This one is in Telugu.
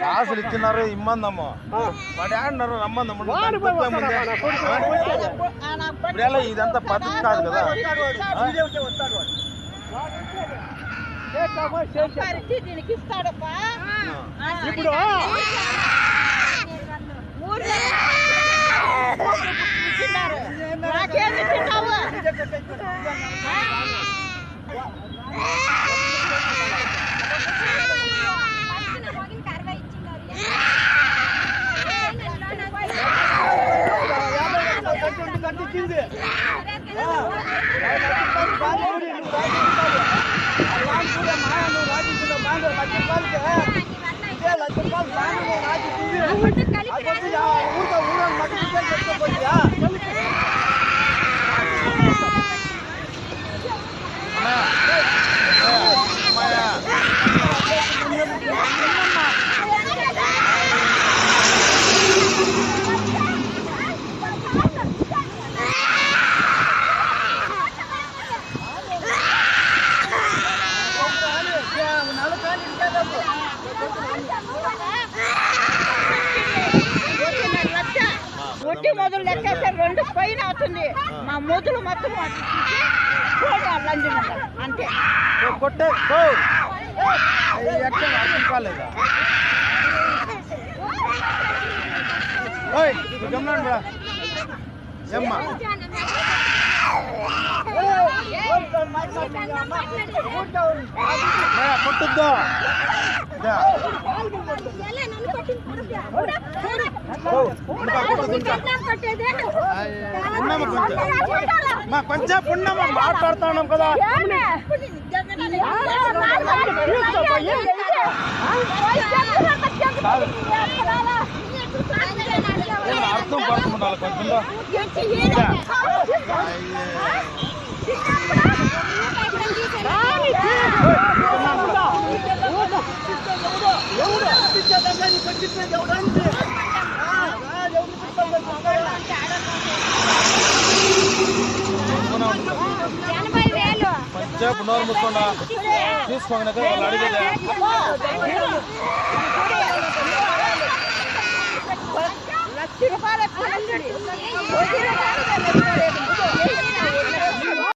కాసులు ఇచ్చినారు ఇమ్మందమ్మ వాడు ఆడినారు రమ్మందమ్మ ఇప్పుడు ఇదంతా పద్ధతి కాదు కదా. ఇప్పుడు నాకేమి తిన్నావు ఒట్టి మొదలు లెక్కేస్తే 2 పైన అవుతుంది. మా మొదలు మొత్తం అంతే కొట్టే అర్థం కాలేదా గమనండి ఏమ్మా కొట్టుద్దా కొంచెం పుణ్యమా మాట్లాడుతున్నాం కదా. అర్థం పడుతుండాలి కొంచెంలో కొంచెం నోరు ముసుకోండా తీసుకోండి వాళ్ళు అడిగేదా ₹1,00,000